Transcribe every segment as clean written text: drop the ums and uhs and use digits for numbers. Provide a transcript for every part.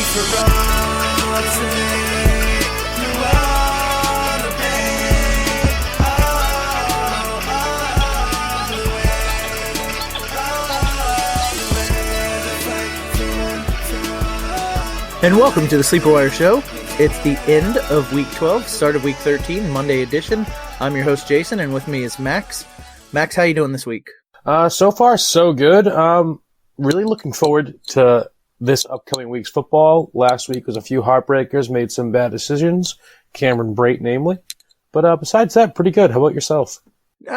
And welcome to the Sleeper Wire Show. It's the end of Week 12, start of Week 13, Monday edition. I'm your host, Jason, and with me is Max. Max, how you doing this week? So far, so good. Really looking forward to this upcoming week's football. Last week was a few heartbreakers, made some bad decisions, Cameron Brate namely. But besides that, pretty good. How about yourself?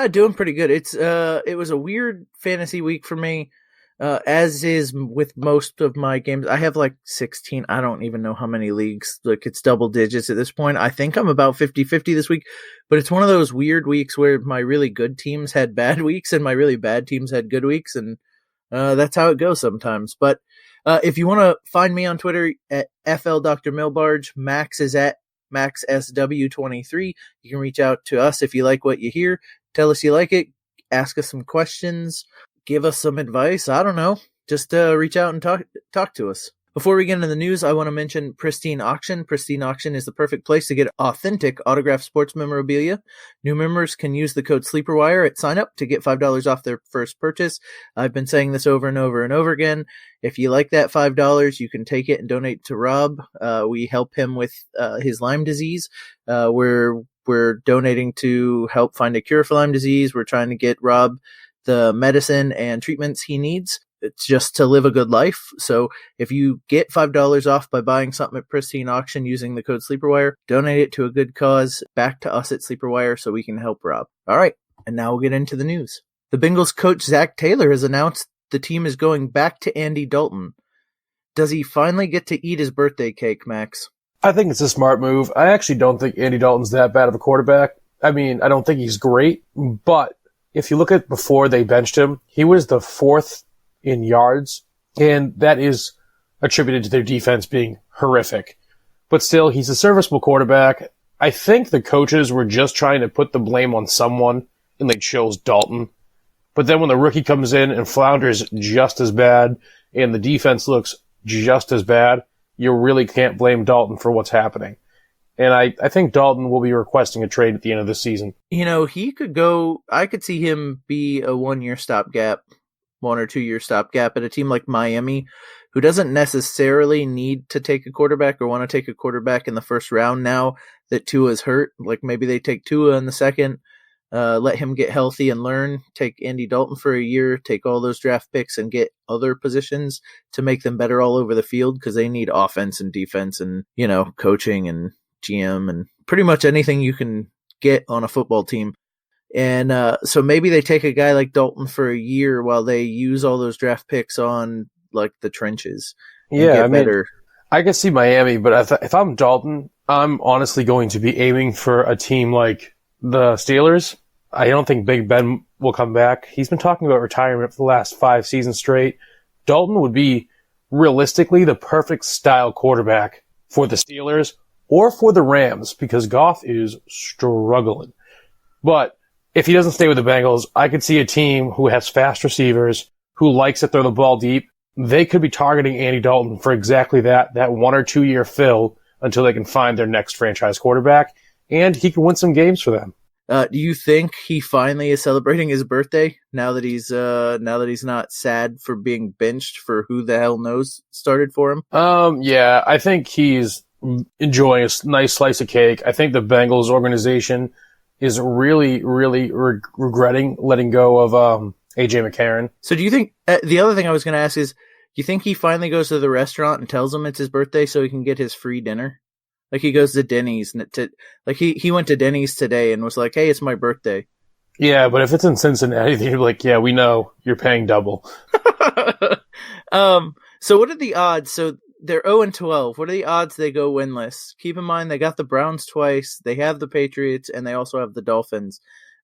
Doing pretty good. It was a weird fantasy week for me. As is with most of my games, I have like 16. I don't even know how many leagues. Like, it's double digits at this point. I think I'm about 50-50 this week, but it's one of those weird weeks where my really good teams had bad weeks and my really bad teams had good weeks, and that's how it goes sometimes. But if you want to find me on Twitter at FL_Dr. Max is at MaxSW23. You can reach out to us if you like what you hear. Tell us you like it. Ask us some questions. Give us some advice. I don't know. Just reach out and talk to us. Before we get into the news, I want to mention Pristine Auction. Pristine Auction is the perfect place to get authentic autographed sports memorabilia. New members can use the code SLEEPERWIRE at sign up to get $5 off their first purchase. I've been saying this over and over and over again. If you like that $5, you can take it and donate to Rob. We help him with his Lyme disease. We're donating to help find a cure for Lyme disease. We're trying to get Rob the medicine and treatments he needs. It's just to live a good life. So if you get $5 off by buying something at Pristine Auction using the code SLEEPERWIRE, donate it to a good cause back to us at SleeperWire so we can help Rob. All right, and now we'll get into the news. The Bengals coach Zach Taylor has announced the team is going back to Andy Dalton. Does he finally get to eat his birthday cake, Max? I think it's a smart move. I actually don't think Andy Dalton's that bad of a quarterback. I mean, I don't think he's great, but if you look at before they benched him, he was the fourth in yards, and that is attributed to their defense being horrific. But still, he's a serviceable quarterback. I think the coaches were just trying to put the blame on someone, and they chose Dalton. But then when the rookie comes in and flounders just as bad, and the defense looks just as bad, you really can't blame Dalton for what's happening. And I think Dalton will be requesting a trade at the end of the season. You know, he could go, I could see him be a 1 or 2 year stopgap at a team like Miami, who doesn't necessarily need to take a quarterback or want to take a quarterback in the first round now that Tua's hurt. Like, maybe they take Tua in the second, let him get healthy and learn, take Andy Dalton for a year, take all those draft picks and get other positions to make them better all over the field, because they need offense and defense and, you know, coaching and GM and pretty much anything you can get on a football team. And so maybe they take a guy like Dalton for a year while they use all those draft picks on like the trenches. Yeah, better. I can see Miami, but if I'm Dalton, I'm honestly going to be aiming for a team like the Steelers. I don't think Big Ben will come back. He's been talking about retirement for the last 5 seasons straight. Dalton would be realistically the perfect style quarterback for the Steelers or for the Rams, because Goff is struggling. But if he doesn't stay with the Bengals, I could see a team who has fast receivers, who likes to throw the ball deep. They could be targeting Andy Dalton for exactly that 1 or 2 year fill until they can find their next franchise quarterback, and he can win some games for them. Do you think he finally is celebrating his birthday now that he's not sad for being benched for who the hell knows started for him? Yeah, I think he's enjoying a nice slice of cake. I think the Bengals organization is really, really regretting letting go of A.J. McCarron. So do you think, the other thing I was going to ask is, do you think he finally goes to the restaurant and tells them it's his birthday so he can get his free dinner? Like, he goes to Denny's, he went to Denny's today and was like, hey, it's my birthday. Yeah, but if it's in Cincinnati, they're like, yeah, we know you're paying double. So what are the odds? So they're 0-12. What are the odds they go winless? Keep in mind, they got the Browns twice, they have the Patriots, and they also have the Dolphins.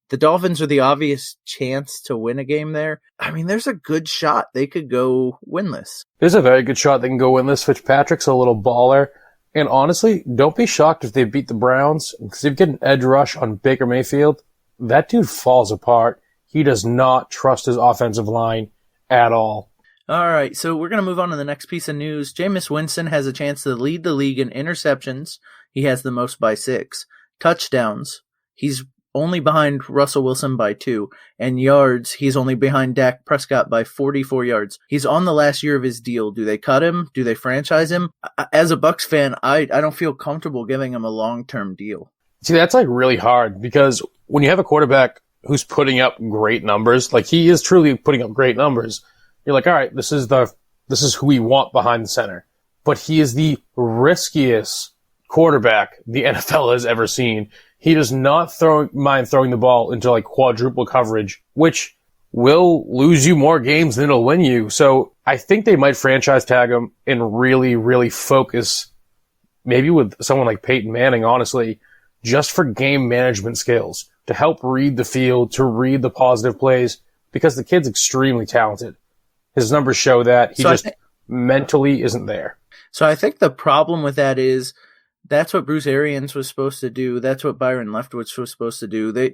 The Dolphins are the obvious chance to win a game there. I mean, there's a good shot they could go winless. There's a very good shot they can go winless. Fitzpatrick's a little baller. And honestly, don't be shocked if they beat the Browns, because if you get an edge rush on Baker Mayfield, that dude falls apart. He does not trust his offensive line at all. All right, so we're going to move on to the next piece of news. Jameis Winston has a chance to lead the league in interceptions. He has the most by 6. Touchdowns, he's only behind Russell Wilson by 2. And yards, he's only behind Dak Prescott by 44 yards. He's on the last year of his deal. Do they cut him? Do they franchise him? As a Bucs fan, I don't feel comfortable giving him a long-term deal. See, that's like really hard because when you have a quarterback who's putting up great numbers, like he is truly putting up great numbers, you're like, all right, this is who we want behind the center. But he is the riskiest quarterback the NFL has ever seen. He does not mind throwing the ball into like quadruple coverage, which will lose you more games than it'll win you. So I think they might franchise tag him and really, really focus, maybe with someone like Peyton Manning, honestly, just for game management skills, to help read the field, to read the positive plays, because the kid's extremely talented. His numbers show that. He mentally isn't there. So I think the problem with that is that's what Bruce Arians was supposed to do. That's what Byron Leftwich was supposed to do.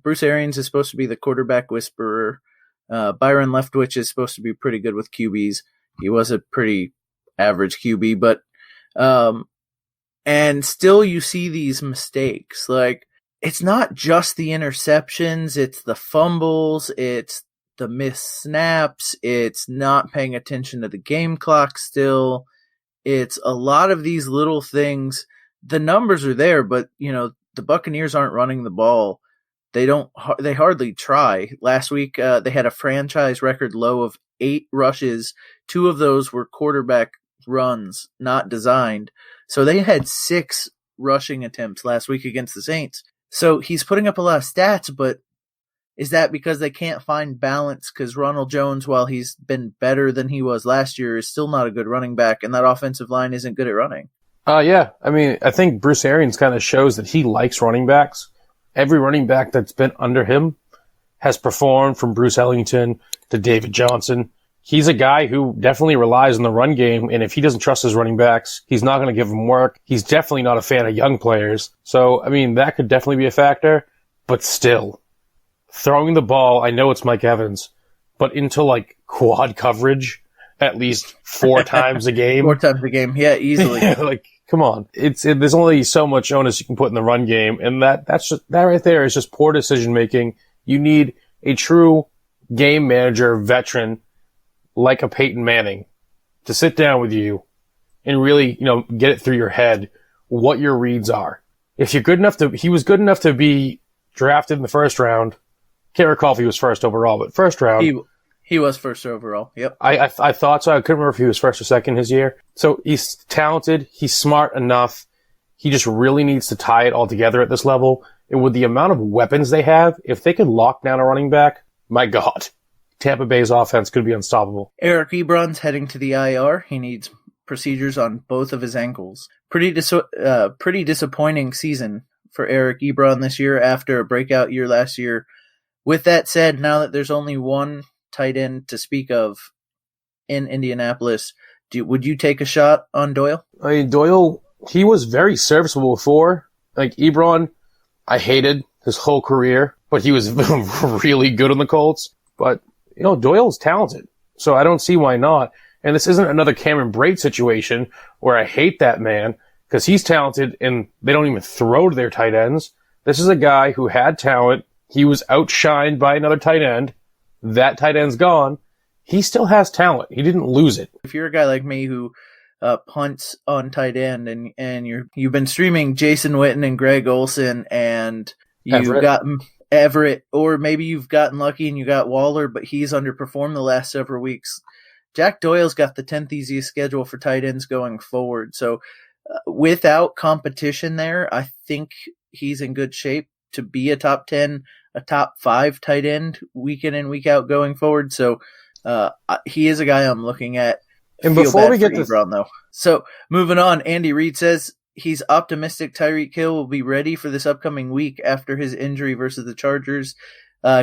Bruce Arians is supposed to be the quarterback whisperer. Byron Leftwich is supposed to be pretty good with QBs. He was a pretty average QB, but and still you see these mistakes. Like, it's not just the interceptions, it's the fumbles, it's the missed snaps, it's not paying attention to the game clock still. It's a lot of these little things. The numbers are there, but the Buccaneers aren't running the ball. They hardly try. Last week, they had a franchise record low of 8 rushes. 2 of those were quarterback runs, not designed. So they had 6 rushing attempts last week against the Saints. So he's putting up a lot of stats, but is that because they can't find balance? Because Ronald Jones, while he's been better than he was last year, is still not a good running back, and that offensive line isn't good at running. Yeah. I mean, I think Bruce Arians kind of shows that he likes running backs. Every running back that's been under him has performed, from Bruce Ellington to David Johnson. He's a guy who definitely relies on the run game, and if he doesn't trust his running backs, he's not going to give them work. He's definitely not a fan of young players. So, I mean, that could definitely be a factor, but still, throwing the ball, I know it's Mike Evans, but into like quad coverage at least 4 times a game. 4 times a game, yeah, easily. Like, come on. There's only so much onus you that can put in the run game, and that right there is just poor decision making. You need a true game manager veteran like a Peyton Manning to sit down with you and really, get it through your head what your reads are. If you're good enough he was good enough to be drafted in the first round. Can't recall if he was first overall, but first round. He was first overall. Yep. I thought so. I couldn't remember if he was first or second his year. So he's talented. He's smart enough. He just really needs to tie it all together at this level. And with the amount of weapons they have, if they could lock down a running back, my God, Tampa Bay's offense could be unstoppable. Eric Ebron's heading to the IR. He needs procedures on both of his ankles. Pretty disappointing season for Eric Ebron this year after a breakout year last year. With that said, now that there's only one tight end to speak of in Indianapolis, would you take a shot on Doyle? I mean, Doyle, he was very serviceable before. Like, Ebron, I hated his whole career, but he was really good on the Colts. But, Doyle's talented, so I don't see why not. And this isn't another Cameron Brate situation where I hate that man because he's talented and they don't even throw to their tight ends. This is a guy who had talent. He was outshined by another tight end. That tight end's gone. He still has talent. He didn't lose it. If you're a guy like me who punts on tight end and you've been streaming Jason Witten and Greg Olsen and you've gotten Everett, or maybe you've gotten lucky and you got Waller, but he's underperformed the last several weeks. Jack Doyle's got the 10th easiest schedule for tight ends going forward. So without competition there, I think he's in good shape to be a top 10, a top 5 tight end week in and week out going forward. So he is a guy I'm looking at. And before we get to Ebron, though. So moving on, Andy Reid says he's optimistic Tyreek Hill will be ready for this upcoming week after his injury versus the Chargers.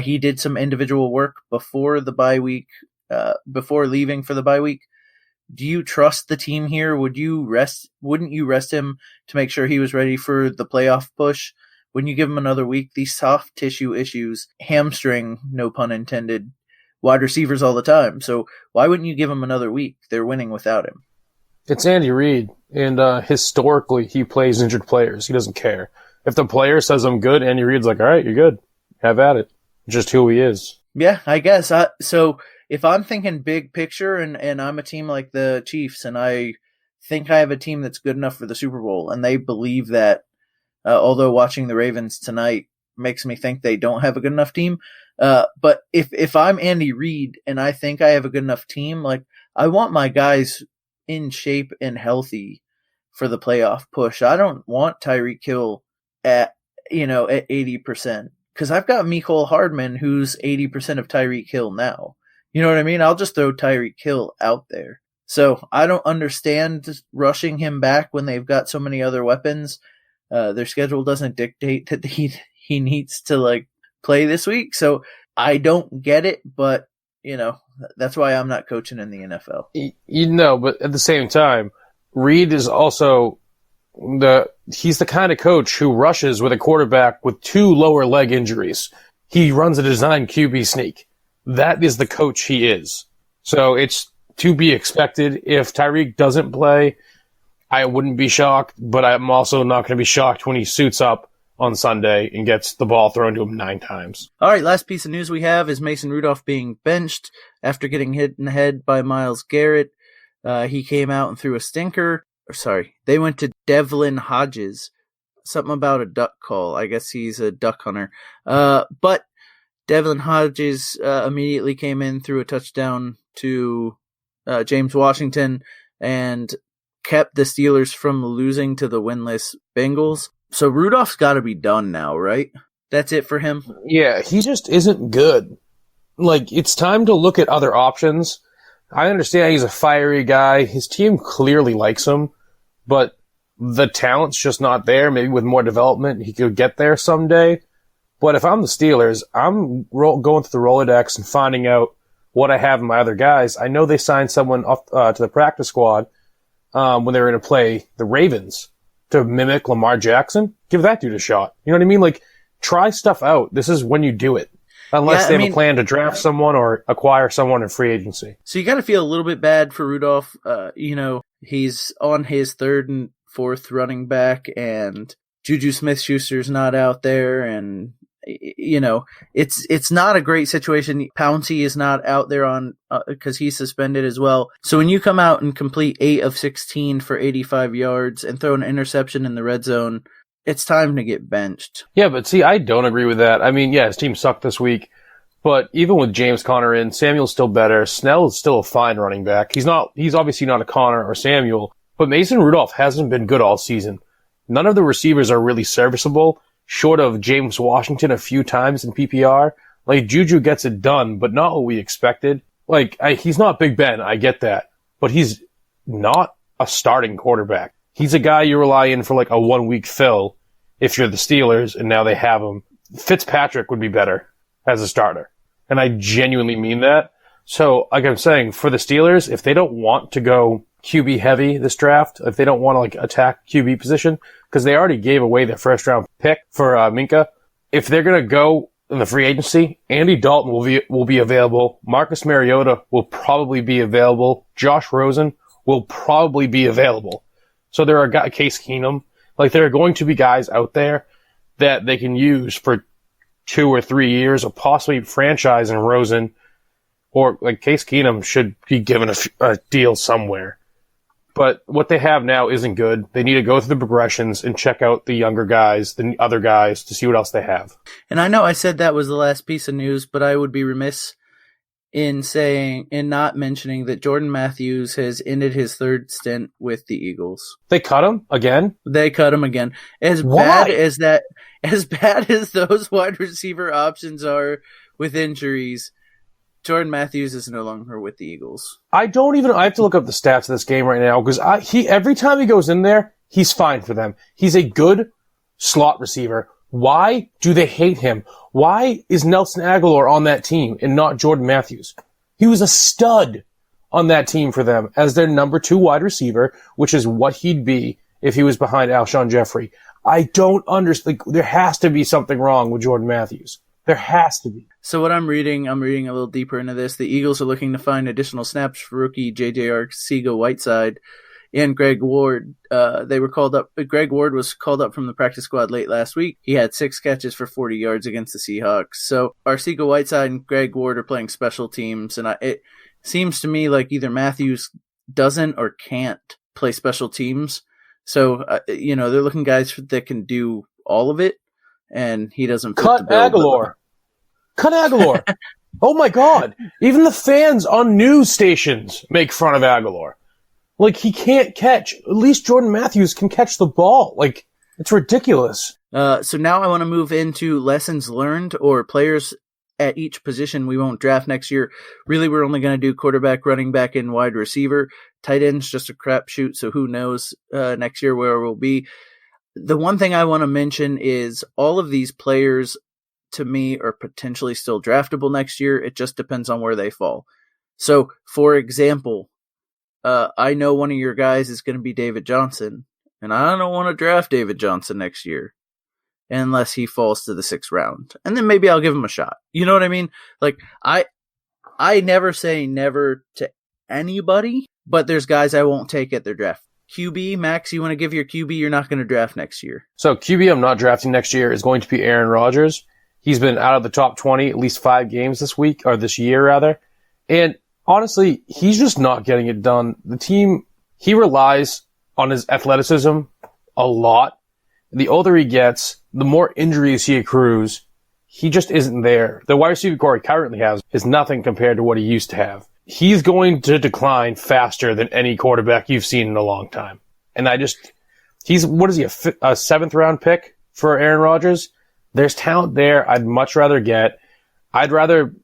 He did some individual work before the bye week, before leaving for the bye week. Do you trust the team here? Wouldn't you rest him to make sure he was ready for the playoff push? Wouldn't you give him another week? These soft tissue issues, hamstring, no pun intended, wide receivers all the time. So why wouldn't you give him another week? They're winning without him. It's Andy Reid, and historically he plays injured players. He doesn't care. If the player says I'm good, Andy Reid's like, all right, you're good. Have at it. Just who he is. Yeah, I guess. So if I'm thinking big picture and I'm a team like the Chiefs and I think I have a team that's good enough for the Super Bowl and they believe that, although watching the Ravens tonight makes me think they don't have a good enough team. But if I'm Andy Reid and I think I have a good enough team, like I want my guys in shape and healthy for the playoff push. I don't want Tyreek Hill at 80%. Because I've got Mecole Hardman, who's 80% of Tyreek Hill now. You know what I mean? I'll just throw Tyreek Hill out there. So I don't understand rushing him back when they've got so many other weapons. Their schedule doesn't dictate that he needs to play this week. So I don't get it, but that's why I'm not coaching in the NFL. But at the same time, Reid is also he's the kind of coach who rushes with a quarterback with 2 lower leg injuries. He runs a design QB sneak. That is the coach he is. So it's to be expected. If Tyreek doesn't play, I wouldn't be shocked, but I'm also not going to be shocked when he suits up on Sunday and gets the ball thrown to him 9 times. All right, last piece of news we have is Mason Rudolph being benched after getting hit in the head by Myles Garrett. He came out and threw a stinker. They went to Devlin Hodges. Something about a duck call. I guess he's a duck hunter. But Devlin Hodges immediately came in, threw a touchdown to James Washington, and kept the Steelers from losing to the winless Bengals. So Rudolph's got to be done now, right? That's it for him? Yeah, he just isn't good. It's time to look at other options. I understand he's a fiery guy. His team clearly likes him, but the talent's just not there. Maybe with more development, he could get there someday. But if I'm the Steelers, I'm going through the Rolodex and finding out what I have in my other guys. I know they signed someone off to the practice squad when they were going to play the Ravens to mimic Lamar Jackson. Give that dude a shot. You know what I mean? Try stuff out. This is when you do it. Unless they have a plan to draft someone or acquire someone in free agency. So you got to feel a little bit bad for Rudolph. He's on his 3rd and 4th running back, and Juju Smith-Schuster's not out there, and it's not a great situation. Pouncey is not out there on because he's suspended as well. So when you come out and complete 8 of 16 for 85 yards and throw an interception in the red zone, it's time to get benched. Yeah, but see, I don't agree with that. I mean, yeah, his team sucked this week, but even with James Conner in, Samuel's still better. Snell is still a fine running back. He's obviously not a Conner or Samuel, but Mason Rudolph hasn't been good all season. None of the receivers are really serviceable, short of James Washington a few times in PPR. Juju gets it done, but not what we expected. He's not Big Ben, I get that, but he's not a starting quarterback. He's a guy you rely in for a 1-week fill if you're the Steelers, and now they have him. Fitzpatrick would be better as a starter. And I genuinely mean that. So, like I'm saying, for the Steelers, if they don't want to go QB heavy this draft, if they don't want to attack QB position, because they already gave away their 1st round pick for Minka, if they're going to go in the free agency, Andy Dalton will be available. Marcus Mariota will probably be available. Josh Rosen will probably be available. So there are Case Keenum. There are going to be guys out there that they can use for 2 or 3 years, or possibly franchise in Rosen, or Case Keenum should be given a deal somewhere. But what they have now isn't good. They need to go through the progressions and check out the younger guys, the other guys, to see what else they have. And I know I said that was the last piece of news, but I would be remiss in not mentioning that Jordan Matthews has ended his 3rd stint with the Eagles. They cut him again? They cut him again. Why? As bad as those wide receiver options are with injuries, Jordan Matthews is no longer with the Eagles. I have to look up the stats of this game right now, because every time he goes in there, he's fine for them. He's a good slot receiver. Why do they hate him? Why is Nelson Aguilar on that team and not Jordan Matthews? He was a stud on that team for them as their number 2 wide receiver, which is what he'd be if he was behind Alshon Jeffrey. I don't understand. There has to be something wrong with Jordan Matthews. There has to be. So what I'm reading a little deeper into this. The Eagles are looking to find additional snaps for rookie J.J. Arcega-Whiteside and Greg Ward. They were called up. Greg Ward was called up from the practice squad late last week. He had 6 catches for 40 yards against the Seahawks. So Arcega-Whiteside and Greg Ward are playing special teams, and it seems to me like either Matthews doesn't or can't play special teams. So they're looking guys that can do all of it, and he doesn't fit the bill. Cut Aguilar. Oh my God. Even the fans on news stations make fun of Aguilar. Like, he can't catch. At least Jordan Matthews can catch the ball. Like, it's ridiculous. So now I want to move into lessons learned or players at each position we won't draft next year. Really, we're only going to do quarterback, running back, and wide receiver. Tight end's just a crapshoot, so who knows next year where we'll be. The one thing I want to mention is all of these players, to me, are potentially still draftable next year. It just depends on where they fall. So, for example, I know one of your guys is going to be David Johnson, and I don't want to draft David Johnson next year unless he falls to the 6th round. And then maybe I'll give him a shot. You know what I mean? Like, I never say never to anybody, but there's guys I won't take at their draft. QB, Max, you want to give your QB you're not going to draft next year? So QB I'm not drafting next year is going to be Aaron Rodgers. He's been out of the top 20 at least 5 games this year rather. And honestly, he's just not getting it done. The team, he relies on his athleticism a lot. The older he gets, the more injuries he accrues. He just isn't there. The wide receiver core he currently has is nothing compared to what he used to have. He's going to decline faster than any quarterback you've seen in a long time. And he's, what is he, a 7th round pick for Aaron Rodgers? There's talent there I'd rather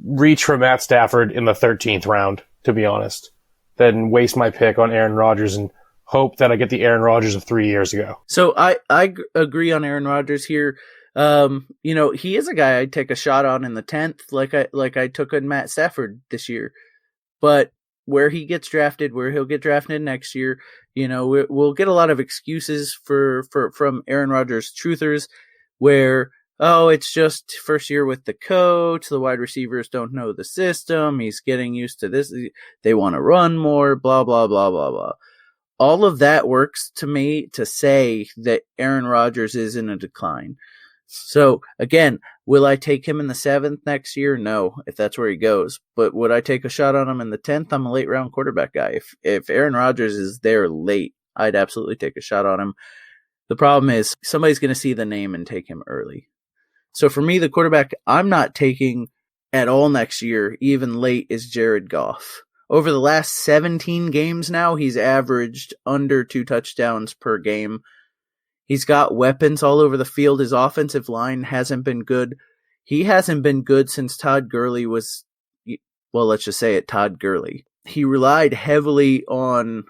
reach for Matt Stafford in the 13th round, to be honest, than waste my pick on Aaron Rodgers and hope that I get the Aaron Rodgers of 3 years ago. So I agree on Aaron Rodgers here. He is a guy I'd take a shot on in the 10th, like I took on Matt Stafford this year. But where he gets drafted, where he'll get drafted next year, we'll get a lot of excuses from Aaron Rodgers truthers where, oh, it's just first year with the coach, the wide receivers don't know the system, he's getting used to this, they want to run more, blah, blah, blah, blah, blah. All of that works to me to say that Aaron Rodgers is in a decline. So, again, will I take him in the 7th next year? No, if that's where he goes. But would I take a shot on him in the 10th? I'm a late-round quarterback guy. If Aaron Rodgers is there late, I'd absolutely take a shot on him. The problem is somebody's going to see the name and take him early. So for me, the quarterback I'm not taking at all next year, even late, is Jared Goff. Over the last 17 games now, he's averaged under 2 touchdowns per game. He's got weapons all over the field. His offensive line hasn't been good. He hasn't been good since Todd Gurley was, well, let's just say it, Todd Gurley. He relied heavily on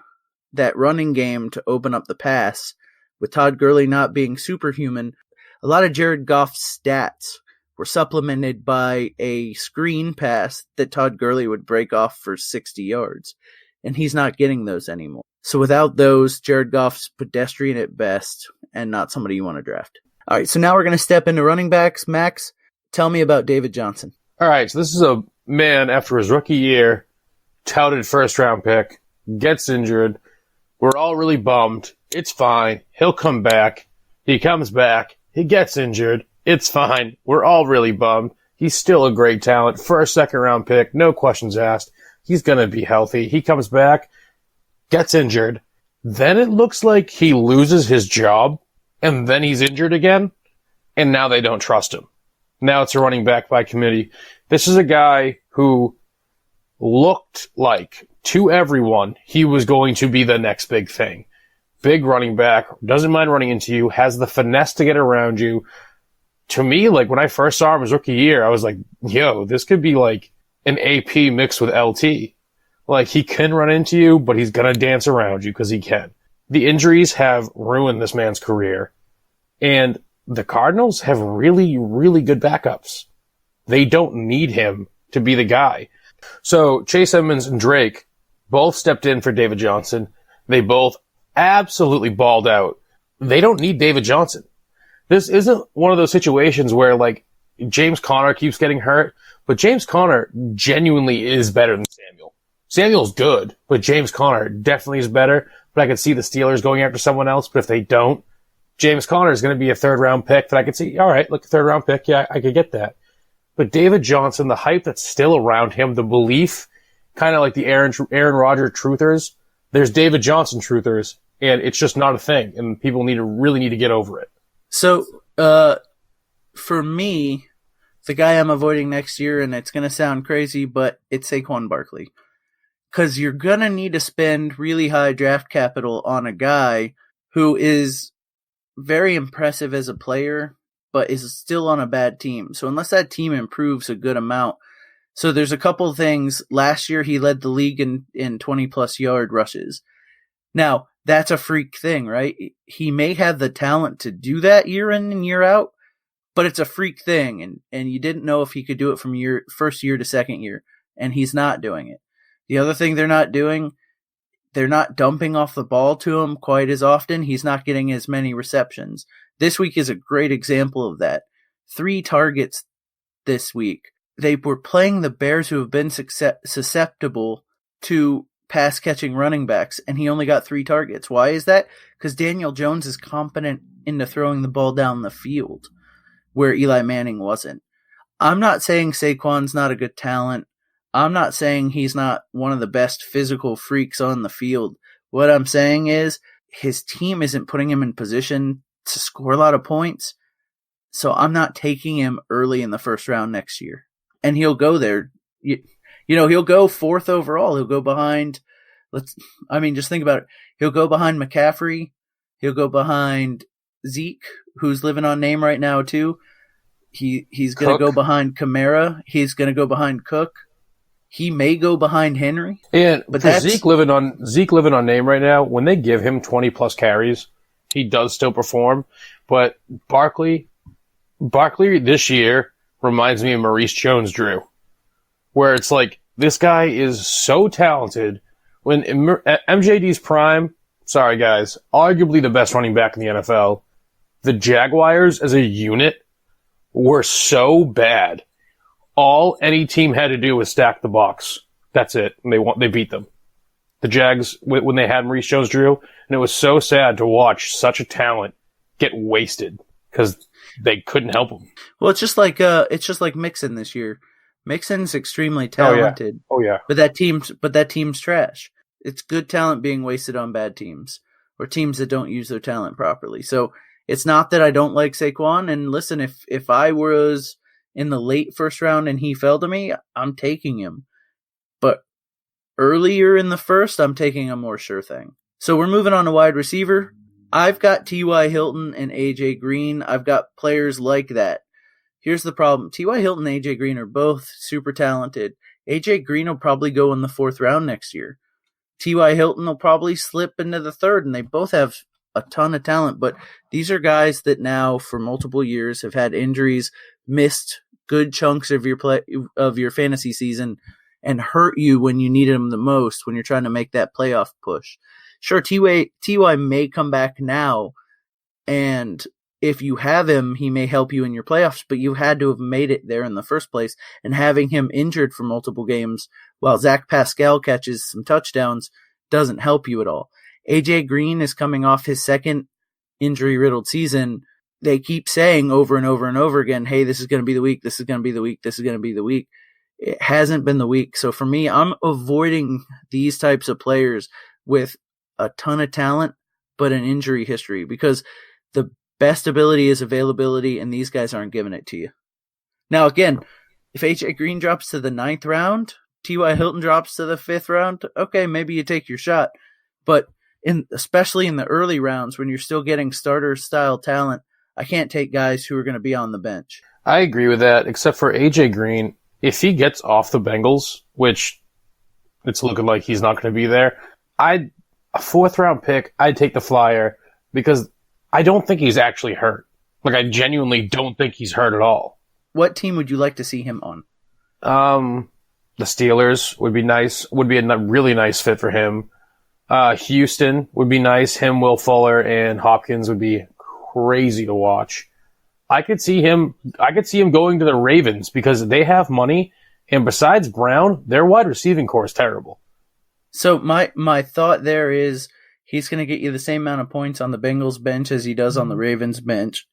that running game to open up the pass. With Todd Gurley not being superhuman, a lot of Jared Goff's stats were supplemented by a screen pass that Todd Gurley would break off for 60 yards. And he's not getting those anymore. So without those, Jared Goff's pedestrian at best and not somebody you want to draft. All right, so now we're going to step into running backs. Max, tell me about David Johnson. All right, so this is a man after his rookie year, touted first-round pick, gets injured. We're all really bummed. It's fine. He'll come back. He comes back. He gets injured. It's fine. We're all really bummed. He's still a great talent. First, second-round pick, no questions asked. He's going to be healthy. He comes back, gets injured. Then it looks like he loses his job, and then he's injured again, and now they don't trust him. Now it's a running back by committee. This is a guy who looked like, to everyone, he was going to be the next big thing. Big running back, doesn't mind running into you, has the finesse to get around you. To me, like, when I first saw him his rookie year, I was like, yo, this could be like an AP mixed with LT. Like, he can run into you, but he's gonna dance around you because he can. The injuries have ruined this man's career. And the Cardinals have really, really good backups. They don't need him to be the guy. So Chase Edmonds and Drake both stepped in for David Johnson. They both absolutely balled out. They don't need David Johnson. This isn't one of those situations where, like, James Conner keeps getting hurt, but James Conner genuinely is better than Samuel. Samuel's good, but James Conner definitely is better. But I could see the Steelers going after someone else, but if they don't, James Conner is going to be a third-round pick that I could see, all right, look, a third-round pick, yeah, I could get that. But David Johnson, the hype that's still around him, the belief, kind of like the Aaron Rodgers truthers, there's David Johnson truthers, and it's just not a thing, and people really need to get over it. So, for me, the guy I'm avoiding next year, and it's going to sound crazy, but it's Saquon Barkley. Because you're going to need to spend really high draft capital on a guy who is very impressive as a player, but is still on a bad team. So unless that team improves a good amount. So there's a couple things. Last year, he led the league in 20-plus yard rushes. Now, that's a freak thing, right? He may have the talent to do that year in and year out, but it's a freak thing, and you didn't know if he could do it from first year to second year, and he's not doing it. The other thing they're not doing, they're not dumping off the ball to him quite as often. He's not getting as many receptions. This week is a great example of that. 3 targets this week. They were playing the Bears, who have been susceptible to pass-catching running backs, and he only got 3 targets. Why is that? Because Daniel Jones is competent into throwing the ball down the field, where Eli Manning wasn't. I'm not saying Saquon's not a good talent. I'm not saying he's not one of the best physical freaks on the field. What I'm saying is his team isn't putting him in position to score a lot of points, so I'm not taking him early in the first round next year. And he'll go there. He'll go 4th overall. He'll go behind, just think about it. He'll go behind McCaffrey. He'll go behind Zeke, who's living on name right now too. He's going to go behind Kamara. He's going to go behind Cook. He may go behind Henry. And but for Zeke living on name right now, when they give him 20-plus carries, he does still perform. But Barkley this year reminds me of Maurice Jones-Drew, where it's like, this guy is so talented. When at MJD's prime, sorry guys, arguably the best running back in the NFL, the Jaguars as a unit were so bad. All any team had to do was stack the box. That's it. And they beat them. The Jags, when they had Maurice Jones-Drew, and it was so sad to watch such a talent get wasted because they couldn't help him. Well, it's just like Mixon this year. Mixon's extremely talented. Oh yeah. But that team's trash. It's good talent being wasted on bad teams or teams that don't use their talent properly. So it's not that I don't like Saquon. And listen, if I was in the late first round and he fell to me, I'm taking him. But earlier in the first, I'm taking a more sure thing. So we're moving on to wide receiver. I've got T.Y. Hilton and A.J. Green. I've got players like that. Here's the problem. T.Y. Hilton and A.J. Green are both super talented. A.J. Green will probably go in the 4th round next year. T.Y. Hilton will probably slip into the 3rd, and they both have a ton of talent. But these are guys that now, for multiple years, have had injuries, missed good chunks of your fantasy season, and hurt you when you needed them the most, when you're trying to make that playoff push. Sure, T.Y. may come back now, and if you have him, he may help you in your playoffs, but you had to have made it there in the first place, and having him injured for multiple games while Zach Pascal catches some touchdowns doesn't help you at all. A.J. Green is coming off his 2nd injury-riddled season. They keep saying over and over and over again, hey, this is going to be the week, this is going to be the week, this is going to be the week. It hasn't been the week. So for me, I'm avoiding these types of players with a ton of talent, but an injury history, because the best ability is availability, and these guys aren't giving it to you. Now, again, if A.J. Green drops to the 9th round, T.Y. Hilton drops to the 5th round, okay, maybe you take your shot. But especially in the early rounds when you're still getting starter-style talent, I can't take guys who are going to be on the bench. I agree with that, except for A.J. Green. If he gets off the Bengals, which it's looking like he's not going to be there, a 4th-round pick, I'd take the flyer because I don't think he's actually hurt. Like, I genuinely don't think he's hurt at all. What team would you like to see him on? The Steelers would be nice. Would be a really nice fit for him. Houston would be nice. Him, Will Fuller, and Hopkins would be crazy to watch. I could see him going to the Ravens because they have money, and besides Brown, their wide receiving core is terrible. So my thought there is he's going to get you the same amount of points on the Bengals bench as he does on the Ravens bench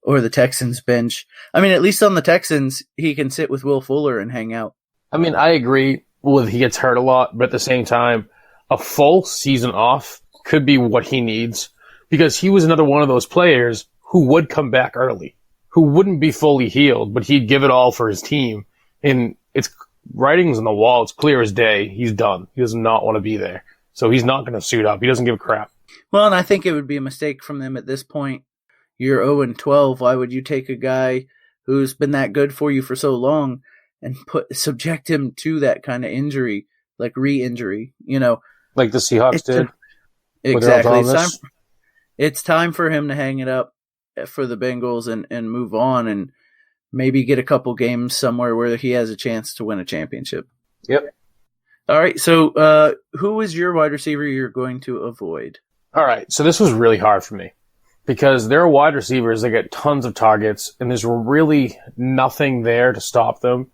or the Texans bench. I mean, at least on the Texans, he can sit with Will Fuller and hang out. I mean, I agree with he gets hurt a lot, but at the same time, a full season off could be what he needs because he was another one of those players who would come back early, who wouldn't be fully healed, but he'd give it all for his team. And it's writing's on the wall. It's clear as day. He's done. He does not want to be there. So he's not going to suit up. He doesn't give a crap. Well, and I think it would be a mistake from them at this point. You're 0-12. Why would you take a guy who's been that good for you for so long and subject him to that kind of injury, like re-injury, Like the Seahawks did. Exactly. It's time for him to hang it up for the Bengals and move on and maybe get a couple games somewhere where he has a chance to win a championship. Yep. All right. So who is your wide receiver you're going to avoid? All right. So this was really hard for me because there are wide receivers that get tons of targets and there's really nothing there to stop them,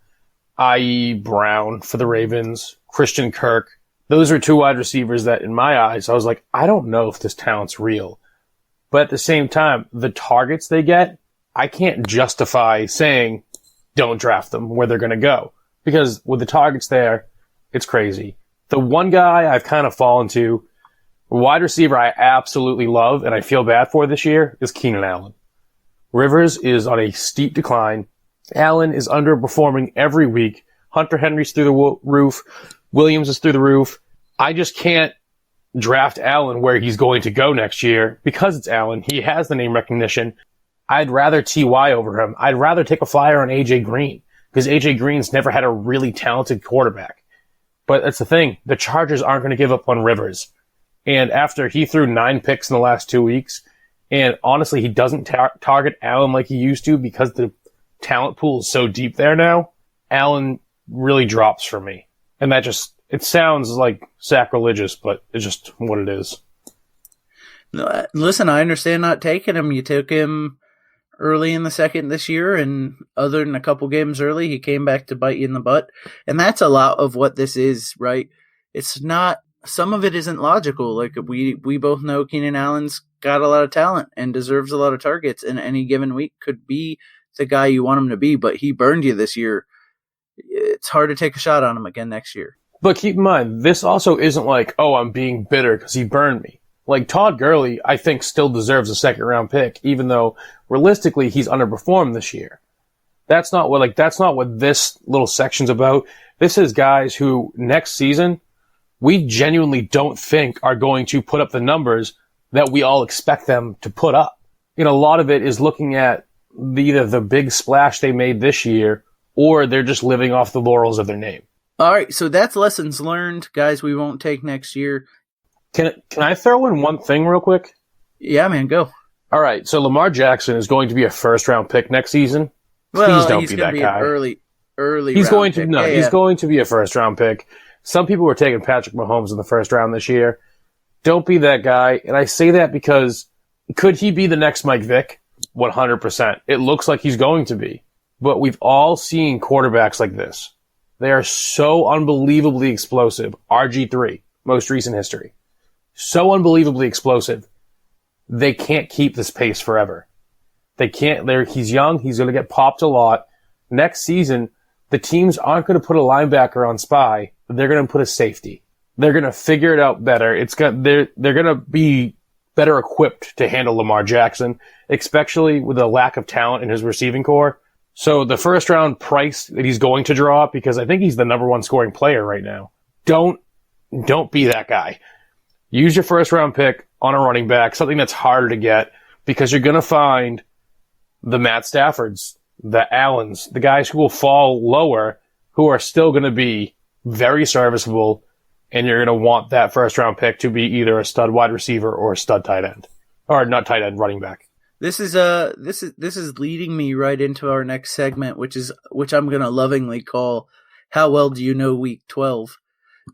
i.e. Brown for the Ravens, Christian Kirk. Those are two wide receivers that, in my eyes, I was like, I don't know if this talent's real. But at the same time, the targets they get, I can't justify saying don't draft them where they're going to go. Because with the targets there, it's crazy. The one guy I've kind of fallen to, a wide receiver I absolutely love and I feel bad for this year, is Keenan Allen. Rivers is on a steep decline. Allen is underperforming every week. Hunter Henry's through the roof. Williams is through the roof. I just can't draft Allen where he's going to go next year because it's Allen. He has the name recognition. I'd rather T.Y. over him. I'd rather take a flyer on A.J. Green because A.J. Green's never had a really talented quarterback. But that's the thing. The Chargers aren't going to give up on Rivers. And after he threw 9 picks in the last 2 weeks, and honestly, he doesn't target Allen like he used to because the talent pool is so deep there now, Allen really drops for me. And that just, it sounds like sacrilegious, but it's just what it is. No, listen, I understand not taking him. You took him early in the second this year, and other than a couple games early, he came back to bite you in the butt. And that's a lot of what this is, right? It's not, some of it isn't logical. Like we both know Keenan Allen's got a lot of talent and deserves a lot of targets, and any given week could be the guy you want him to be, but he burned you this year. It's hard to take a shot on him again next year. But keep in mind, this also isn't like, oh, I'm being bitter because he burned me. Like Todd Gurley, I think still deserves a second round pick, even though realistically he's underperformed this year. That's not what this little section's about. This is guys who next season we genuinely don't think are going to put up the numbers that we all expect them to put up. A lot of it is looking at either the big splash they made this year or they're just living off the laurels of their name. All right, so that's lessons learned, guys. We won't take next year. Can I throw in one thing real quick? Yeah, man, go. All right, so Lamar Jackson is going to be a first-round pick next season. Please don't be that guy. Early. He's going to pick. He's going to be a first-round pick. Some people were taking Patrick Mahomes in the first round this year. Don't be that guy, and I say that because could he be the next Mike Vick? 100%. It looks like he's going to be. But we've all seen quarterbacks like this. They are so unbelievably explosive. RG3, most recent history. So unbelievably explosive. They can't keep this pace forever. They can't. He's young. He's going to get popped a lot. Next season, the teams aren't going to put a linebacker on spy. They're going to put a safety. They're going to figure it out better. They're going to be better equipped to handle Lamar Jackson, especially with the lack of talent in his receiving core. So the first round price that he's going to draw, because I think he's the number one scoring player right now. Don't be that guy. Use your first round pick on a running back, something that's harder to get, because you're going to find the Matt Staffords, the Allens, the guys who will fall lower, who are still going to be very serviceable, and you're going to want that first round pick to be either a stud wide receiver or a stud tight end, or not tight end, running back. This is leading me right into our next segment, which I'm going to lovingly call "How Well Do You Know Week 12?"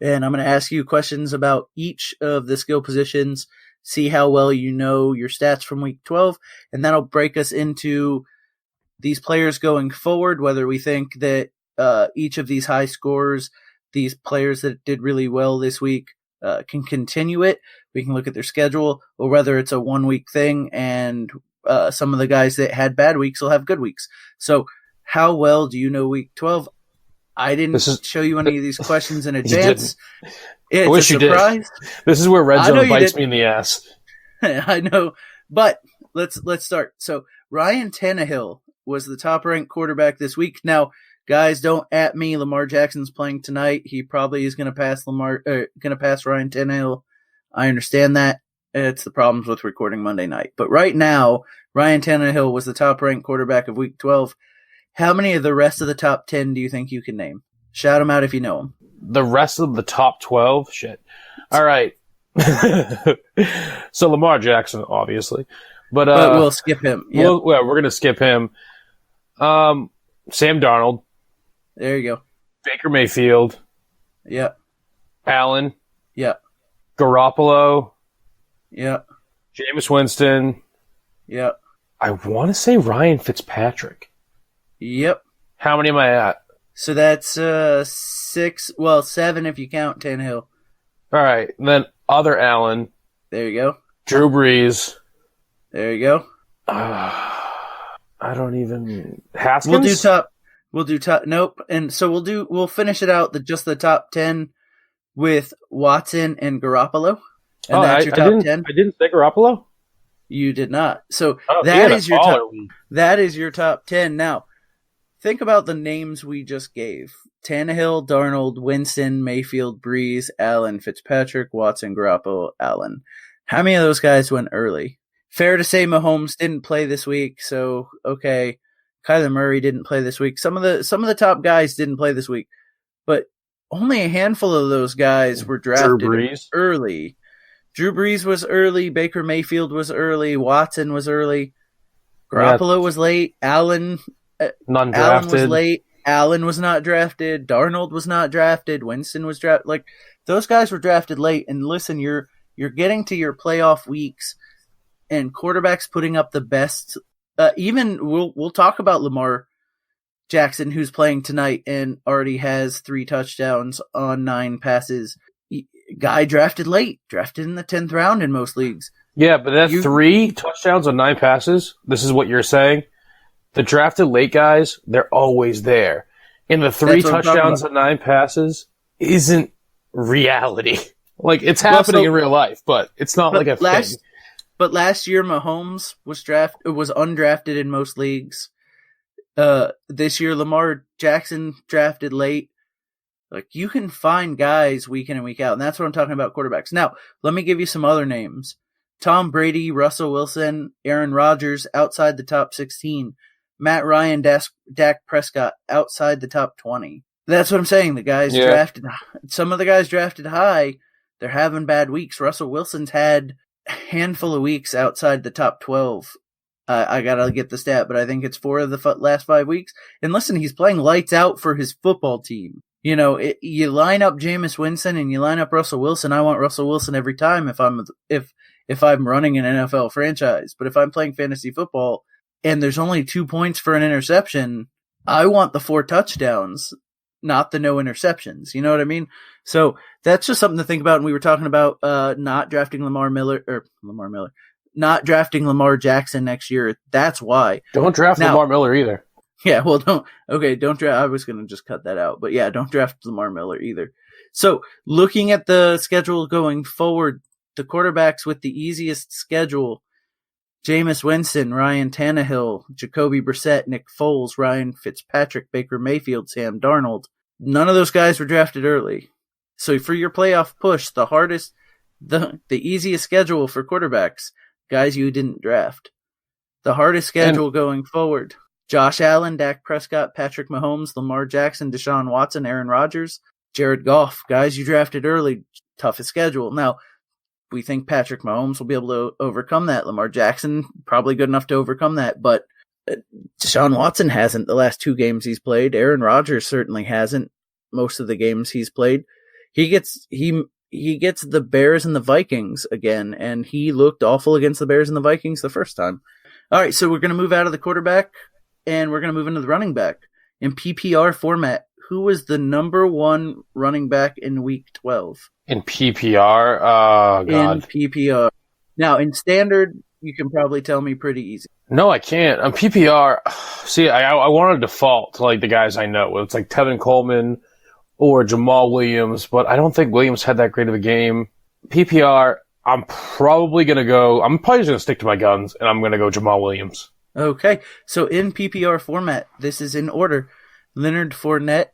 And I'm going to ask you questions about each of the skill positions, see how well you know your stats from Week 12, and that'll break us into these players going forward, whether we think that each of these high scorers, these players that did really well this week, can continue it. We can look at their schedule, or whether it's a 1 week thing and some of the guys that had bad weeks will have good weeks. So how well do you know week 12? I didn't show you any of these questions in advance. I wish you did. This is where Red Zone bites me in the ass. I know, but let's start. So Ryan Tannehill was the top-ranked quarterback this week. Now, guys, don't at me. Lamar Jackson's playing tonight. He probably is going to pass Ryan Tannehill. I understand that. It's the problems with recording Monday night. But right now, Ryan Tannehill was the top-ranked quarterback of Week 12. How many of the rest of the top 10 do you think you can name? Shout them out if you know them. The rest of the top 12? Shit. All right. So Lamar Jackson, obviously. But we'll skip him. Yep. We're going to skip him. Sam Darnold. There you go. Baker Mayfield. Yep. Allen. Yep. Garoppolo. Yep. Jameis Winston. Yep. I want to say Ryan Fitzpatrick. Yep. How many am I at? So that's 6, well, 7 if you count Tannehill. All right. And then other Allen. There you go. Drew Brees. There you go. I don't even... Haskins? We'll do top. Nope. And so we'll finish it out, just the top 10 with Watson and Garoppolo. And that's your top 10. I didn't say Garoppolo? You did not. So that is your top 10. Now, think about the names we just gave. Tannehill, Darnold, Winston, Mayfield, Breeze, Allen, Fitzpatrick, Watson, Garoppolo, Allen. How many of those guys went early? Fair to say Mahomes didn't play this week, so okay. Kyler Murray didn't play this week. Some of the top guys didn't play this week, but only a handful of those guys were drafted early. Drew Brees was early. Baker Mayfield was early. Watson was early. Garoppolo was late. Allen was late. Allen was not drafted. Darnold was not drafted. Winston was drafted. Like, those guys were drafted late. And listen, you're getting to your playoff weeks, and quarterbacks putting up the best. Even we'll talk about Lamar Jackson, who's playing tonight and already has 3 touchdowns on 9 passes. Guy drafted late, drafted in the 10th round in most leagues. Yeah, but that's 3 touchdowns on 9 passes. This is what you're saying. The drafted late guys, they're always there. And the 3 touchdowns on 9 passes isn't reality. Like, it's happening in real life, but it's not like a thing. But last year, Mahomes was undrafted in most leagues. This year, Lamar Jackson drafted late. Like, you can find guys week in and week out, and that's what I'm talking about, quarterbacks. Now, let me give you some other names. Tom Brady, Russell Wilson, Aaron Rodgers, outside the top 16. Matt Ryan, Dak Prescott, outside the top 20. That's what I'm saying. The guys drafted, some of the guys drafted high, they're having bad weeks. Russell Wilson's had a handful of weeks outside the top 12. I gotta get the stat, but I think it's 4 of the last 5 weeks. And listen, he's playing lights out for his football team. You know, you line up Jameis Winston and you line up Russell Wilson. I want Russell Wilson every time if I'm running an NFL franchise. But if I'm playing fantasy football and there's only 2 points for an interception, I want the 4 touchdowns, not the no interceptions. You know what I mean? So that's just something to think about. And we were talking about not drafting not drafting Lamar Jackson next year. That's why. Don't draft Lamar Miller either. Yeah, well, don't draft. I was going to just cut that out. But yeah, don't draft Lamar Miller either. So looking at the schedule going forward, the quarterbacks with the easiest schedule: Jameis Winston, Ryan Tannehill, Jacoby Brissett, Nick Foles, Ryan Fitzpatrick, Baker Mayfield, Sam Darnold. None of those guys were drafted early. So for your playoff push, the easiest schedule for quarterbacks, guys you didn't draft. The hardest schedule going forward: Josh Allen, Dak Prescott, Patrick Mahomes, Lamar Jackson, Deshaun Watson, Aaron Rodgers, Jared Goff. Guys you drafted early, toughest schedule. Now, we think Patrick Mahomes will be able to overcome that. Lamar Jackson, probably good enough to overcome that. But Deshaun Watson hasn't the last 2 games he's played. Aaron Rodgers certainly hasn't most of the games he's played. He gets the Bears and the Vikings again, and he looked awful against the Bears and the Vikings the first time. All right, so we're going to move out of the quarterback and we're going to move into the running back. In PPR format, who was the number one running back in Week 12? In PPR? Oh, God. In PPR. Now, in standard, you can probably tell me pretty easy. No, I can't. On PPR, see, I want to default to like the guys I know. It's like Tevin Coleman or Jamal Williams, but I don't think Williams had that great of a game. PPR, I'm probably just going to stick to my guns, and I'm going to go Jamal Williams. Okay, so in PPR format, this is in order. Leonard Fournette,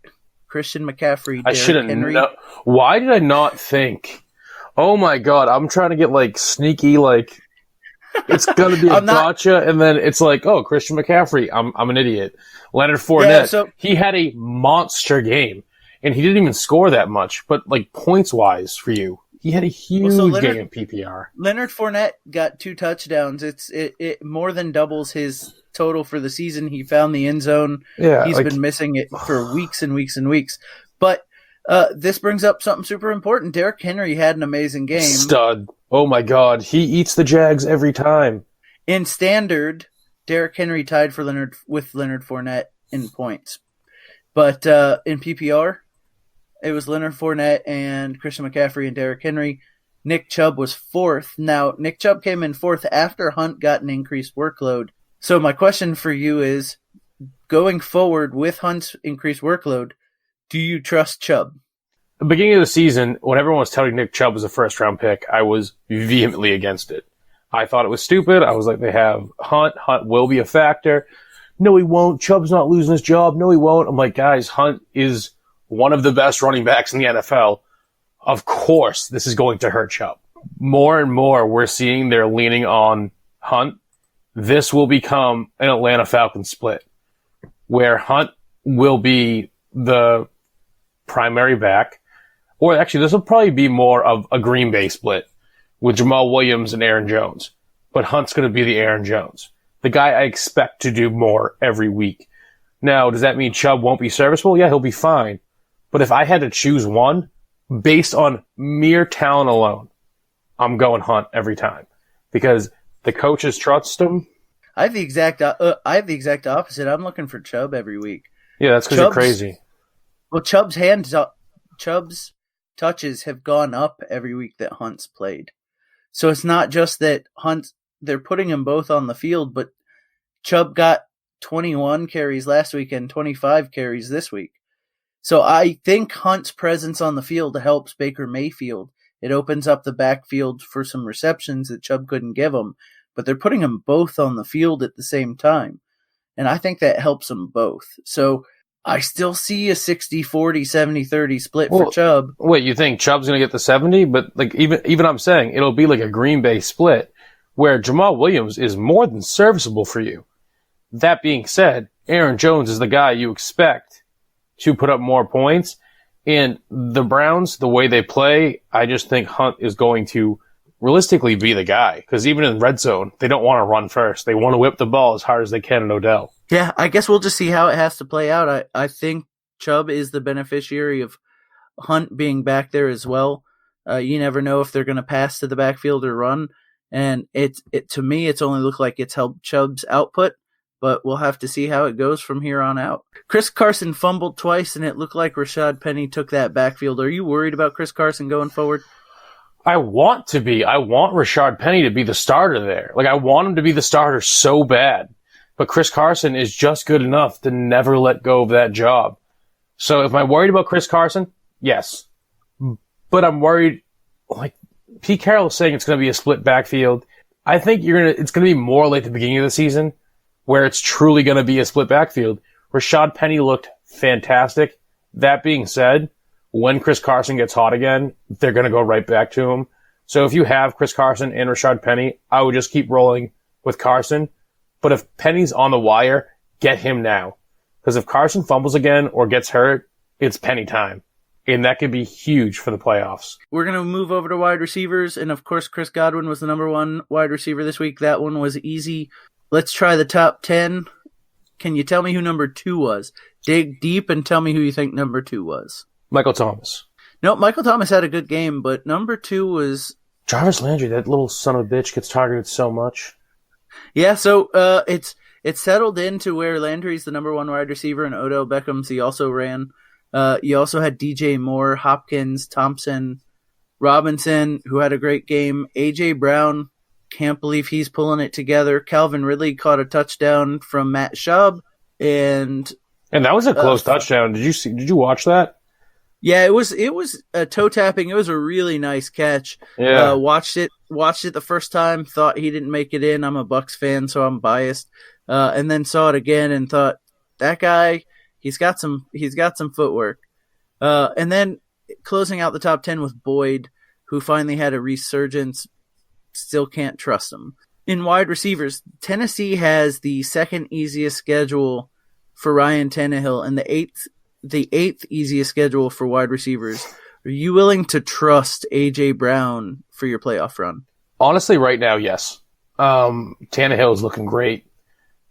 Christian McCaffrey, I should have known. Why did I not think? Oh my God, I'm trying to get like sneaky, like it's going to be a gotcha, and then it's like, oh, Christian McCaffrey, I'm an idiot. Leonard Fournette, he had a monster game, and he didn't even score that much, but like points-wise for you, he had a huge game in PPR. Leonard Fournette got 2 touchdowns. It more than doubles his total for the season. He found the end zone. Yeah, He's been missing it for weeks and weeks and weeks. But this brings up something super important. Derrick Henry had an amazing game. Stud. Oh my God. He eats the Jags every time. In standard, Derrick Henry tied with Leonard Fournette in points. But in PPR, it was Leonard Fournette and Christian McCaffrey and Derrick Henry. Nick Chubb was 4th. Now, Nick Chubb came in 4th after Hunt got an increased workload. So my question for you is, going forward with Hunt's increased workload, do you trust Chubb? At the beginning of the season, when everyone was touting Nick Chubb as a first-round pick, I was vehemently against it. I thought it was stupid. I was like, they have Hunt. Hunt will be a factor. No, he won't. Chubb's not losing his job. No, he won't. I'm like, guys, Hunt is one of the best running backs in the NFL. Of course, this is going to hurt Chubb. More and more, we're seeing they're leaning on Hunt. This will become an Atlanta Falcons split, where Hunt will be the primary back. Or actually, this will probably be more of a Green Bay split with Jamal Williams and Aaron Jones. But Hunt's going to be the Aaron Jones, the guy I expect to do more every week. Now, does that mean Chubb won't be serviceable? Yeah, he'll be fine. But if I had to choose one, based on mere talent alone, I'm going Hunt every time. Because the coaches trust him. I have the exact opposite. I'm looking for Chubb every week. Yeah, that's because you're crazy. Well, Chubb's touches have gone up every week that Hunt's played. So it's not just that they're putting them both on the field, but Chubb got 21 carries last week and 25 carries this week. So I think Hunt's presence on the field helps Baker Mayfield. It opens up the backfield for some receptions that Chubb couldn't give him, but they're putting them both on the field at the same time. And I think that helps them both. So I still see a 60-40, 70-30 split for Chubb. Wait, you think Chubb's going to get the 70? But like even I'm saying it'll be like a Green Bay split where Jamal Williams is more than serviceable for you. That being said, Aaron Jones is the guy you expect to put up more points. And the Browns, the way they play, I just think Hunt is going to realistically be the guy. Because even in red zone, they don't want to run first. They want to whip the ball as hard as they can in Odell. Yeah, I guess we'll just see how it has to play out. I think Chubb is the beneficiary of Hunt being back there as well. You never know if they're going to pass to the backfield or run. And to me, it's only looked like it's helped Chubb's output. But we'll have to see how it goes from here on out. Chris Carson fumbled twice, and it looked like Rashad Penny took that backfield. Are you worried about Chris Carson going forward? I want to be. I want Rashad Penny to be the starter there. Like, I want him to be the starter so bad. But Chris Carson is just good enough to never let go of that job. So if I'm worried about Chris Carson, yes. But I'm worried, like Pete Carroll is saying it's going to be a split backfield. I think it's going to be more like the beginning of the season, where it's truly going to be a split backfield. Rashad Penny looked fantastic. That being said, when Chris Carson gets hot again, they're going to go right back to him. So if you have Chris Carson and Rashad Penny, I would just keep rolling with Carson. But if Penny's on the wire, get him now. Because if Carson fumbles again or gets hurt, it's Penny time. And that could be huge for the playoffs. We're going to move over to wide receivers. And of course, Chris Godwin was the number one wide receiver this week. That one was easy. Let's try the top 10. Can you tell me who number 2 was? Dig deep and tell me who you think number 2 was. Michael Thomas. No, Michael Thomas had a good game, but number 2 was... Jarvis Landry, that little son of a bitch, gets targeted so much. Yeah, so it's It settled into where Landry's the number one wide receiver and Odell Beckham's he also ran. You also had DJ Moore, Hopkins, Thompson, Robinson, who had a great game. A.J. Brown, can't believe he's pulling it together. Calvin Ridley caught a touchdown from Matt Schaub. And that was a close touchdown. Did you watch that? Yeah, it was a toe tapping. It was a really nice catch. Yeah. Watched it the first time, thought he didn't make it in. I'm a Bucks fan, so I'm biased. And then saw it again and thought, that guy, he's got some footwork. And then closing out the top 10 with Boyd, who finally had a resurgence. Still can't trust him. In wide receivers, Tennessee has the second easiest schedule for Ryan Tannehill and the eighth easiest schedule for wide receivers. Are you willing to trust A.J. Brown for your playoff run? Honestly, right now, yes. Tannehill is looking great.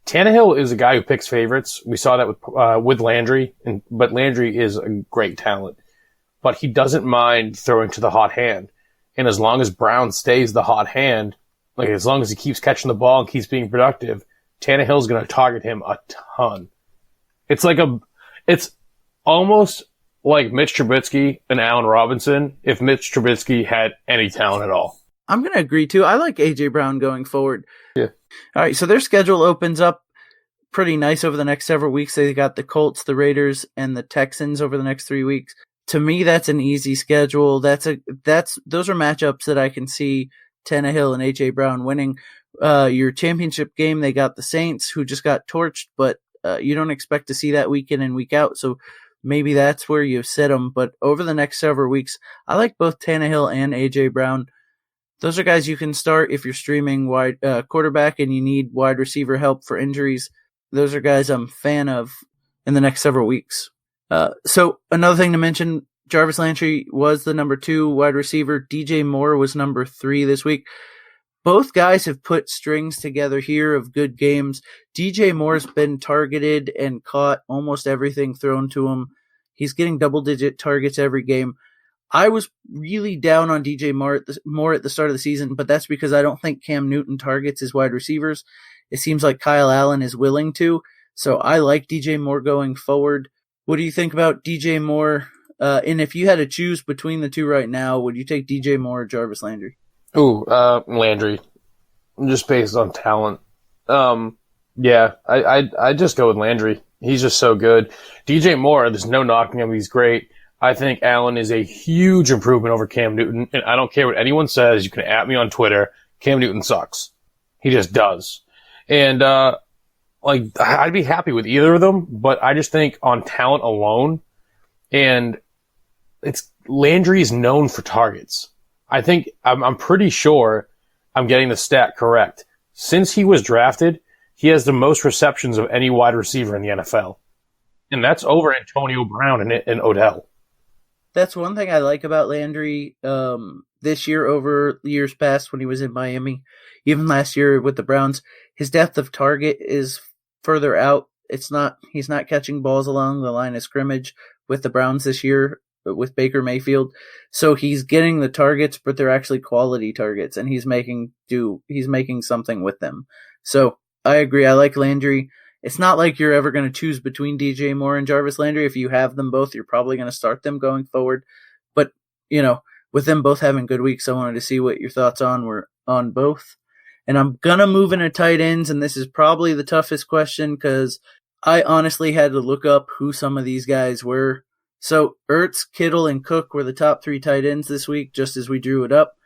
Tannehill is a guy who picks favorites. We saw that with Landry, but Landry is a great talent. But he doesn't mind throwing to the hot hand. And as long as Brown stays the hot hand, like as long as he keeps catching the ball and keeps being productive, Tannehill's going to target him a ton. It's almost like Mitch Trubisky and Allen Robinson if Mitch Trubisky had any talent at all. I'm going to agree too. I like A.J. Brown going forward. Yeah. All right, so their schedule opens up pretty nice over the next several weeks. They got the Colts, the Raiders, and the Texans over the next 3 weeks. To me, that's an easy schedule. Those are matchups that I can see Tannehill and A.J. Brown winning. Your championship game, they got the Saints, who just got torched, but you don't expect to see that week in and week out, so maybe that's where you set them. But over the next several weeks, I like both Tannehill and A.J. Brown. Those are guys you can start if you're streaming wide quarterback and you need wide receiver help for injuries. Those are guys I'm a fan of in the next several weeks. So another thing to mention, Jarvis Landry was the number 2 wide receiver. DJ Moore was number 3 this week. Both guys have put strings together here of good games. DJ Moore's been targeted and caught almost everything thrown to him. He's getting double-digit targets every game. I was really down on DJ Moore at the start of the season, but that's because I don't think Cam Newton targets his wide receivers. It seems like Kyle Allen is willing to, so I like DJ Moore going forward. What do you think about DJ Moore? And if you had to choose between the two right now, would you take DJ Moore or Jarvis Landry? Ooh, Landry. Just based on talent. Yeah, I just go with Landry. He's just so good. DJ Moore, there's no knocking him. He's great. I think Allen is a huge improvement over Cam Newton, and I don't care what anyone says. You can at me on Twitter. Cam Newton sucks. He just does. And, I'd be happy with either of them, but I just think on talent alone, and Landry is known for targets. I think I'm pretty sure I'm getting the stat correct. Since he was drafted, he has the most receptions of any wide receiver in the NFL. And that's over Antonio Brown and Odell. That's one thing I like about Landry this year over years past when he was in Miami. Even last year with the Browns, his depth of target is further out. He's not catching balls along the line of scrimmage with the Browns this year with Baker Mayfield. So he's getting the targets, but they're actually quality targets, and he's making something with them. So I agree. I like Landry. It's not like you're ever going to choose between DJ Moore and Jarvis Landry. If you have them both, you're probably going to start them going forward. But, with them both having good weeks, I wanted to see what your thoughts were on both. And I'm going to move into tight ends, and this is probably the toughest question because I honestly had to look up who some of these guys were. So Ertz, Kittle, and Cook were the top 3 tight ends this week, just as we drew it up.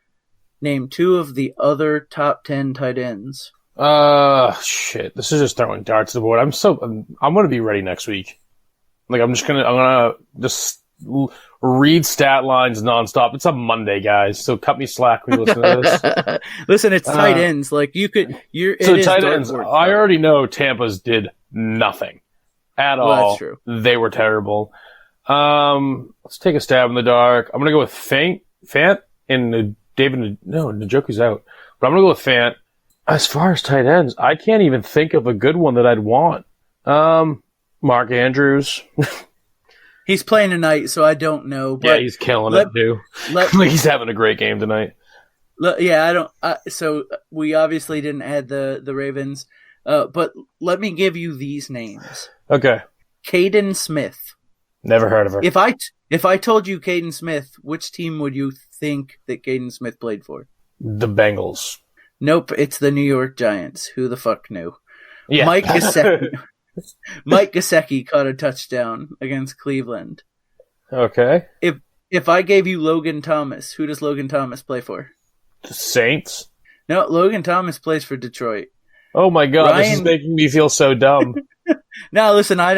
Name 2 of the other top 10 tight ends. Shit. This is just throwing darts to the board. I'm going to be ready next week. I'm going to just read stat lines nonstop. It's a Monday, guys, so cut me slack when you listen to this. Listen, it's tight ends. Tight ends. I already know Tampa's did nothing at all. That's true. They were terrible. Let's take a stab in the dark. I'm going to go with Fant and Njoku's out. But I'm going to go with Fant. As far as tight ends, I can't even think of a good one that I'd want. Mark Andrews. He's playing tonight, so I don't know. But yeah, he's killing it, too. He's having a great game tonight. Yeah, I don't. So we obviously didn't add the Ravens. But let me give you these names. Okay. Caden Smith. Never heard of her. If I told you Caden Smith, which team would you think that Caden Smith played for? The Bengals. Nope, it's the New York Giants. Who the fuck knew? Yeah. Mike Gesicki caught a touchdown against Cleveland. Okay. If I gave you Logan Thomas, who does Logan Thomas play for? The Saints? No, Logan Thomas plays for Detroit. Oh my god, this is making me feel so dumb. Now listen, I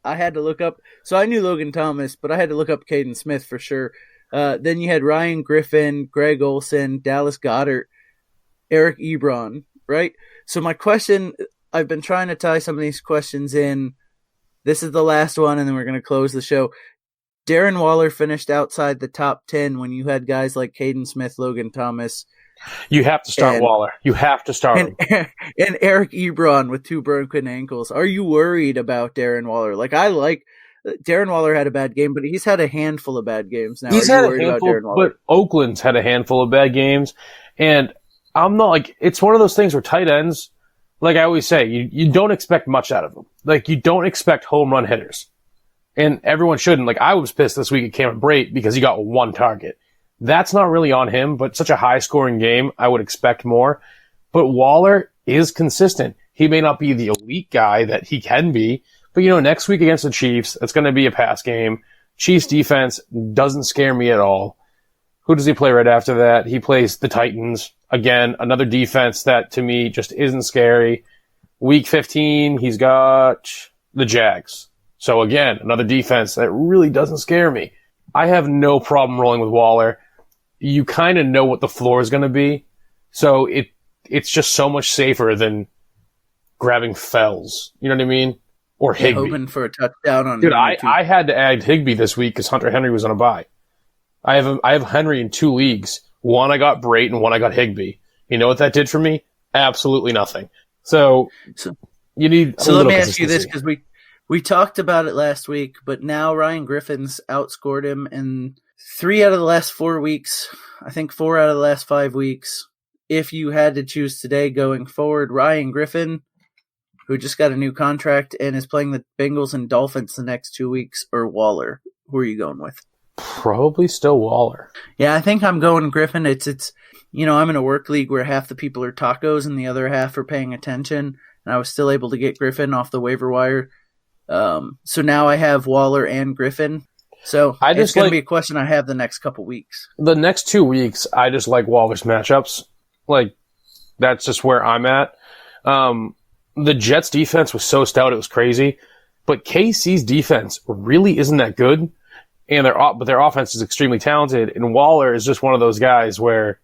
had to look up. So I knew Logan Thomas, but I had to look up Caden Smith for sure. Then you had Ryan Griffin, Greg Olson, Dallas Goedert, Eric Ebron, right? So my question, I've been trying to tie some of these questions in. This is the last one, and then we're going to close the show. Darren Waller finished outside the top 10 when you had guys like Caden Smith, Logan Thomas. You have to start Waller. You have to start him. And Eric Ebron with 2 broken ankles. Are you worried about Darren Waller? Darren Waller had a bad game, but he's had a handful of bad games now. He's had a handful, but Oakland's had a handful of bad games. And I'm not it's one of those things where tight ends, like I always say, you don't expect much out of them. Like, you don't expect home run hitters. And everyone shouldn't. Like, I was pissed this week at Cameron Brate because he got 1 target. That's not really on him, but such a high-scoring game, I would expect more. But Waller is consistent. He may not be the elite guy that he can be, but, next week against the Chiefs, it's going to be a pass game. Chiefs defense doesn't scare me at all. Who does he play right after that? He plays the Titans. Again, another defense that, to me, just isn't scary. Week 15, he's got the Jags. So, again, another defense that really doesn't scare me. I have no problem rolling with Waller. You kind of know what the floor is going to be. So it's just so much safer than grabbing Fells. You know what I mean? Or Higbee. Hoping for a touchdown on Dude, I had to add Higbee this week because Hunter Henry was on a bye. I have Henry in 2 leagues. One I got Brate and one I got Higbee. You know what that did for me? Absolutely nothing. So you need So let me ask you this, because we talked about it last week, but now Ryan Griffin's outscored him in 3 out of the last 4 weeks. I think 4 out of the last 5 weeks. If you had to choose today going forward, Ryan Griffin, who just got a new contract and is playing the Bengals and Dolphins the next 2 weeks, or Waller, who are you going with? Probably still Waller. Yeah, I think I'm going Griffin. It's I'm in a work league where half the people are tacos and the other half are paying attention, and I was still able to get Griffin off the waiver wire. So now I have Waller and Griffin. So it's going to be a question I have the next couple weeks. The next 2 weeks, I just like Waller's matchups. Like, that's just where I'm at. The Jets' defense was so stout, it was crazy. But KC's defense really isn't that good, and their offense is extremely talented. And Waller is just one of those guys where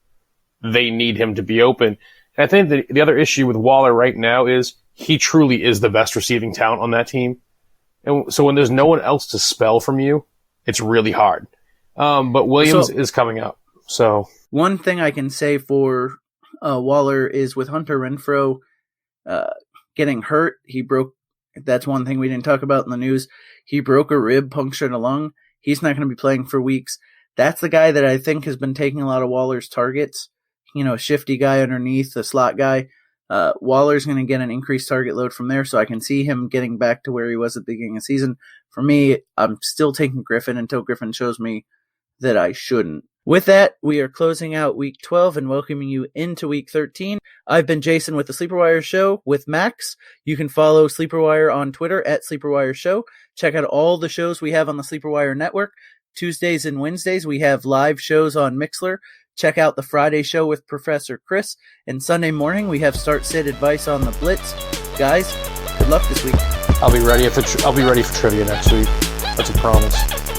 they need him to be open. And I think the other issue with Waller right now is he truly is the best receiving talent on that team. And so when there's no one else to spell from you, it's really hard. But Williams is coming up. So one thing I can say for Waller is with Hunter Renfrow getting hurt, that's one thing we didn't talk about in the news. He broke a rib, punctured a lung. He's not going to be playing for weeks. That's the guy that I think has been taking a lot of Waller's targets. A shifty guy underneath, the slot guy. Waller's going to get an increased target load from there, so I can see him getting back to where he was at the beginning of the season. For me, I'm still taking Griffin until Griffin shows me that I shouldn't. With that, we are closing out Week 12 and welcoming you into Week 13. I've been Jason with the Sleeper Wire Show with Max. You can follow Sleeper Wire on Twitter at Sleeper Wire Show. Check out all the shows we have on the Sleeper Wire Network. Tuesdays and Wednesdays, we have live shows on Mixler. Check out the Friday show with Professor Chris. And Sunday morning, we have Start Sit Advice on the Blitz. Guys, good luck this week. I'll be ready for trivia next week. That's a promise.